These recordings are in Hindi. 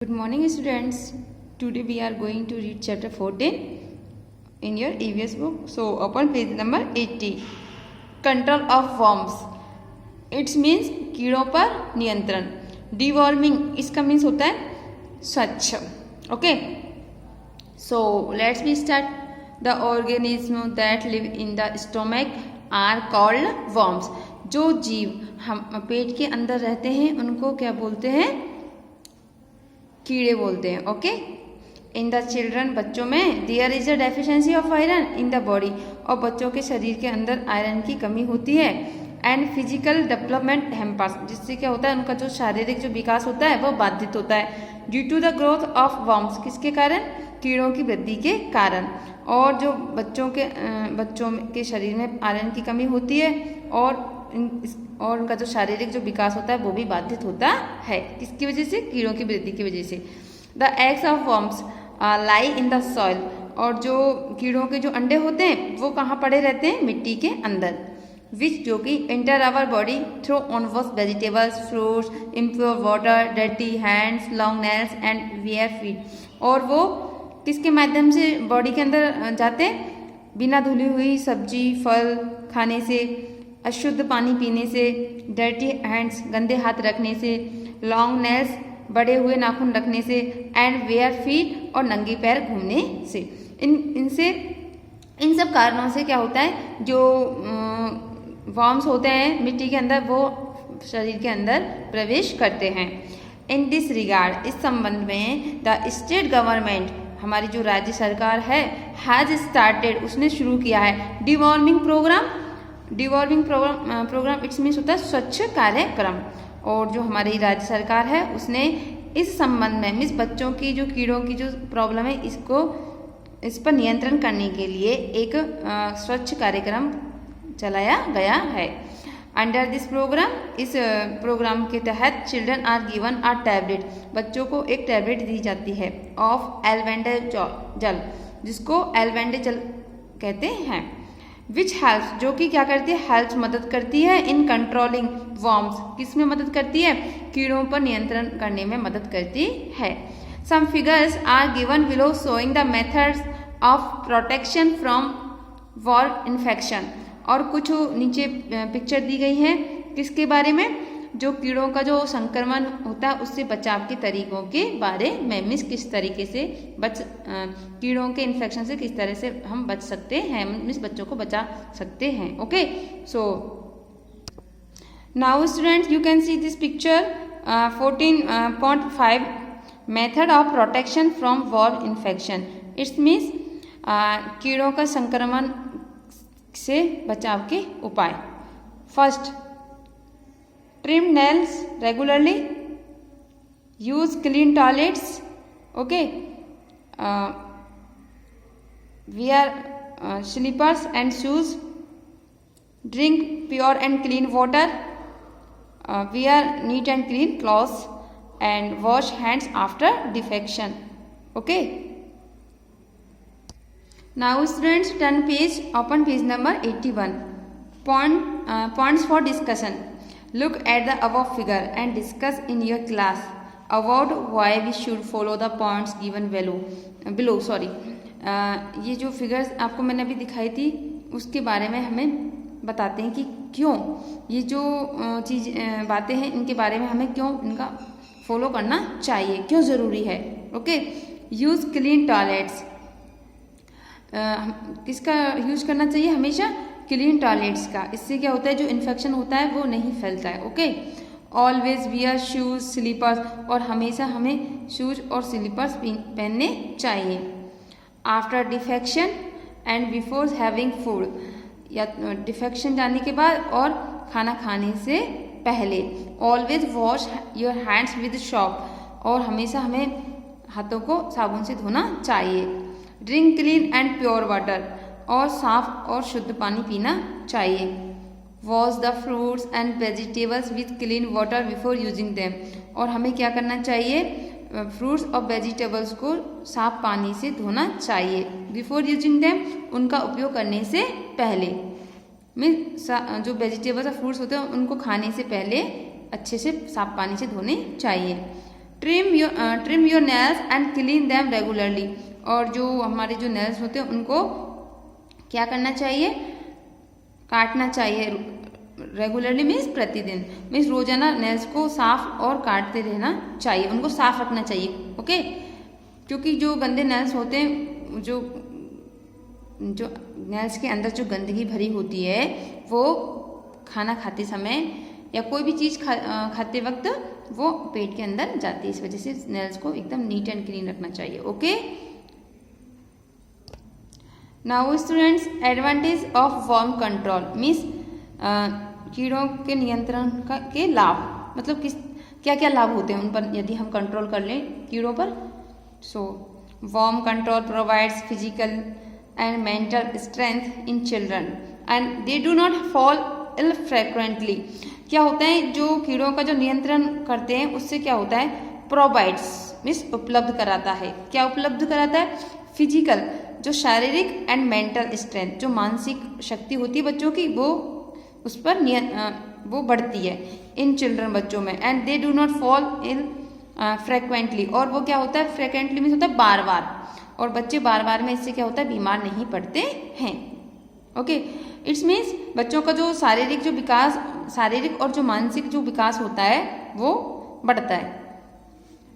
Good morning, students. Today we are going to read chapter 14 in your EVS book. So open page number 80. Control of worms. It means कीड़ों पर नियंत्रण. Deworming इसका means होता है स्वच्छ. Okay. So let's be start. The organisms that live in the stomach are called worms. जो जीव हम पेट के अंदर रहते हैं उनको क्या बोलते हैं? कीड़े बोलते हैं. ओके. इन द चिल्ड्रन बच्चों में there is a deficiency of iron in the body, और बच्चों के शरीर के अंदर आयरन की कमी होती है. एंड फिजिकल डेवलपमेंट हैम्पर्स, जिससे क्या होता है उनका जो शारीरिक जो विकास होता है वो बाधित होता है. Due to the growth of worms, किसके कारण? कीड़ों की वृद्धि के कारण. और जो बच्चों के शरीर में आयरन की कमी होती है और उनका जो शारीरिक जो विकास होता है वो भी बाधित होता है. किसकी वजह से? कीड़ों की वृद्धि की वजह से. The eggs of worms lie in the soil, और जो कीड़ों के जो अंडे होते हैं वो कहाँ पड़े रहते हैं? मिट्टी के अंदर. विच जो कि एंटर आवर बॉडी थ्रू ऑनवर्स vegetables, fruits, impure water, dirty hands, long nails and bare feet. और वो किसके माध्यम से बॉडी के अंदर जाते हैं? बिना धुली हुई सब्जी फल खाने से, अशुद्ध पानी पीने से, डर्टी हैंड्स गंदे हाथ रखने से, लॉन्ग नेल्स बड़े हुए नाखून रखने से, एंड वेयर फीट और नंगे पैर घूमने से. इन सब कारणों से क्या होता है, जो वर्म्स होते हैं मिट्टी के अंदर वो शरीर के अंदर प्रवेश करते हैं. इन दिस रिगार्ड, इस संबंध में द स्टेट गवर्नमेंट, हमारी जो राज्य सरकार है, हैज स्टार्टेड, उसने शुरू किया है deworming program. Deworming program it's means होता है स्वच्छ कार्यक्रम. और जो हमारी राज्य सरकार है उसने इस संबंध में मीन्स बच्चों की जो कीड़ों की जो प्रॉब्लम है इस पर नियंत्रण करने के लिए एक स्वच्छ कार्यक्रम चलाया गया है. अंडर दिस प्रोग्राम, इस प्रोग्राम के तहत children are given a tablet, बच्चों को एक टैबलेट दी जाती है ऑफ एल्बेंडाजोल, जिसको एल्बेंडाजोल कहते हैं. विच हेल्प्स, जो कि क्या करती है? हेल्प्स मदद करती है इन कंट्रोलिंग वर्म्स, किस में मदद करती है? कीड़ों पर नियंत्रण करने में मदद करती है. Some figures are given below showing the methods of protection from worm infection, और कुछ नीचे पिक्चर दी गई है किसके बारे में? जो कीड़ों का जो संक्रमण होता है उससे बचाव के तरीकों के बारे में. मीन्स किस तरीके से कीड़ों के इन्फेक्शन से किस तरह से हम बच सकते हैं, मीन्स बच्चों को बचा सकते हैं. Okay. So now students you can see this picture 14.5 method of protection from worm infection. It's means कीड़ों का संक्रमण से बचाव के उपाय. First, trim nails regularly, use clean toilets. Okay. Wear slippers and shoes, drink pure and clean water, wear neat and clean clothes, and wash hands after defecation. Okay. Now students turn page, open page number 81. Points for discussion. Look at the above figure and discuss in your class about why we should follow the points given below. Sorry. ये जो फिगर्स आपको मैंने अभी दिखाई थी उसके बारे में हमें बताते हैं कि क्यों ये जो बातें हैं इनके बारे में हमें क्यों इनका फॉलो करना चाहिए, क्यों ज़रूरी है. ओके. यूज़ क्लीन टॉयलेट्स, किसका यूज करना चाहिए? हमेशा क्लीन टॉयलेट्स का. इससे क्या होता है, जो इन्फेक्शन होता है वो नहीं फैलता है. Okay. Always wear shoes slippers, और हमेशा हमें शूज और स्लीपर्स पहनने चाहिए. After defecation and before having food, या डिफेक्शन जाने के बाद और खाना खाने से पहले. Always wash your hands with soap, और हमेशा हमें हाथों को साबुन से धोना चाहिए. Drink clean and pure water, और साफ और शुद्ध पानी पीना चाहिए. Wash the fruits and vegetables with clean water before using them, और हमें क्या करना चाहिए? फ्रूट्स और वेजिटेबल्स को साफ पानी से धोना चाहिए. बिफोर यूजिंग देम, उनका उपयोग करने से पहले. मीन्स जो वेजिटेबल्स और फ्रूट्स होते हैं उनको खाने से पहले अच्छे से साफ पानी से धोने चाहिए. Trim your nails and clean them regularly. और जो हमारे जो नेल्स होते हैं उनको क्या करना चाहिए, काटना चाहिए। रेगुलरली मीन्स प्रतिदिन, मीन्स रोजाना नेल्स को साफ और काटते रहना चाहिए, उनको साफ रखना चाहिए। ओके, क्योंकि जो गंदे नेल्स होते हैं, जो नेल्स के अंदर जो गंदगी भरी होती है वो खाना खाते समय या कोई भी चीज़ खाते वक्त वो पेट के अंदर जाती है। इस वजह से नेल्स को एकदम नीट एंड क्लीन रखना चाहिए। Okay, now students, advantage of worm control means कीड़ों के नियंत्रण के लाभ, मतलब क्या क्या लाभ होते हैं उन पर यदि हम कंट्रोल कर लें कीड़ों पर। So worm control provides physical and mental strength in children and they do not fall ill frequently. क्या होता है, जो कीड़ों का जो नियंत्रण करते हैं उससे क्या होता है, प्रोवाइड्स मीन्स उपलब्ध कराता है। क्या उपलब्ध कराता है, फिजिकल जो शारीरिक एंड मेंटल स्ट्रेंथ, जो मानसिक शक्ति होती है बच्चों की, वो उस पर वो बढ़ती है इन चिल्ड्रन बच्चों में। And they do not fall in frequently, और वो क्या होता है, फ्रिक्वेंटली मीन्स होता है बार बार, और बच्चे बार बार में इससे क्या होता है, बीमार नहीं पड़ते हैं। ओके, इट्स मीन्स बच्चों का जो शारीरिक और जो मानसिक जो विकास होता है वो बढ़ता है।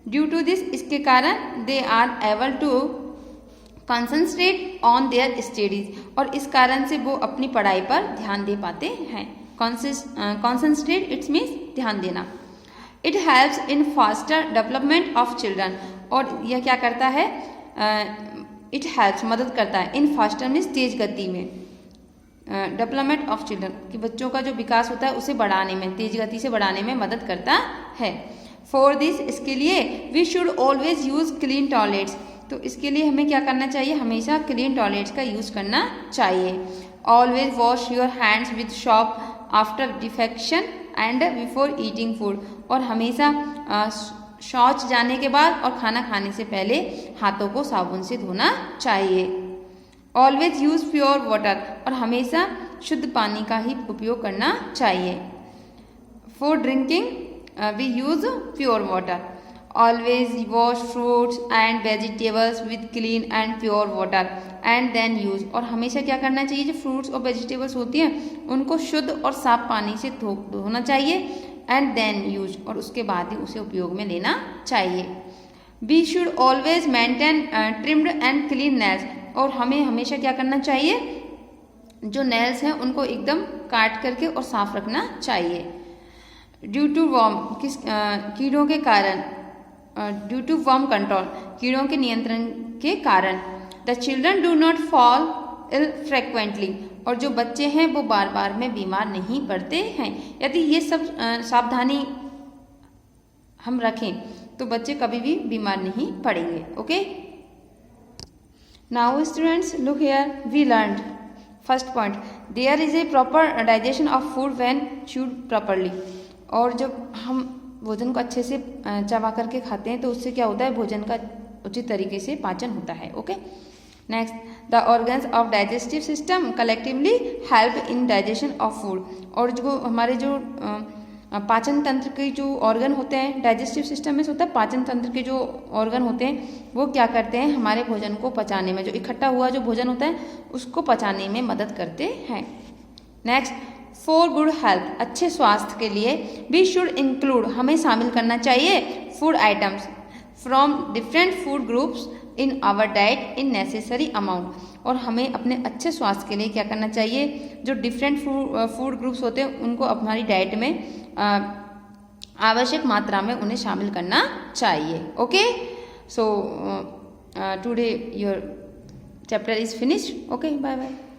ड्यू टू दिस, इसके कारण they are able to concentrate on their studies, और इस कारण से वो अपनी पढ़ाई पर ध्यान दे पाते हैं। कॉन्सेंट्रेट इट्स मीन्स ध्यान देना। It helps in faster development of children, और यह क्या करता है, इट हेल्प्स मदद करता है, इन फास्टर मीन्स तेज गति में, डेवलपमेंट ऑफ चिल्ड्रन कि बच्चों का जो विकास होता है उसे बढ़ाने में, तेज गति से बढ़ाने में मदद करता है। फॉर दिस, इसके लिए we should always use clean toilets, तो इसके लिए हमें क्या करना चाहिए, हमेशा क्लीन टॉयलेट्स का यूज करना चाहिए। Always wash your hands with soap after defecation and before eating food, और हमेशा शौच जाने के बाद और खाना खाने से पहले हाथों को साबुन से धोना चाहिए। ऑलवेज यूज प्योर वाटर, और हमेशा शुद्ध पानी का ही उपयोग करना चाहिए। For drinking we use pure water. Always wash fruits and vegetables with clean and pure water and then use, और हमेशा क्या करना चाहिए, जो फ्रूट्स और वेजिटेबल्स होती हैं उनको शुद्ध और साफ पानी से धोना चाहिए, एंड देन यूज, और उसके बाद ही उसे उपयोग में लेना चाहिए। We should always maintain trimmed and clean nails, और हमें हमेशा क्या करना चाहिए, जो नेल्स हैं उनको एकदम काट करके और साफ रखना चाहिए। ड्यू टू वर्म, कीड़ों के कारण, ड्यू टू वर्म कंट्रोल, कीड़ों के नियंत्रण के कारण, the children do not fall ill frequently, और जो बच्चे हैं वो बार बार में बीमार नहीं पड़ते हैं। यदि ये सब सावधानी हम रखें तो बच्चे कभी भी बीमार नहीं पड़ेंगे। Okay, now students look here, we learned first point, there is a proper digestion of food when chewed properly, और जब हम भोजन को अच्छे से चबा करके खाते हैं तो उससे क्या होता है, भोजन का उचित तरीके से पाचन होता है। Okay, next, the organs of digestive system collectively help in digestion of food, और जो हमारे जो पाचन तंत्र के जो ऑर्गन होते हैं, डाइजेस्टिव सिस्टम में होता है पाचन तंत्र के जो ऑर्गन होते हैं वो क्या करते हैं, हमारे भोजन को पचाने में, जो इकट्ठा हुआ जो भोजन होता है उसको पचाने में मदद करते हैं। नेक्स्ट, फॉर गुड हेल्थ, अच्छे स्वास्थ्य के लिए वी शुड इंक्लूड, हमें शामिल करना चाहिए food items from different food groups in our diet in necessary amount, और हमें अपने अच्छे स्वास्थ्य के लिए क्या करना चाहिए, जो डिफरेंट फूड ग्रुप्स होते हैं उनको हमारी डाइट में आवश्यक मात्रा में उन्हें शामिल करना चाहिए। Okay, so today your chapter is finished. Okay, bye bye.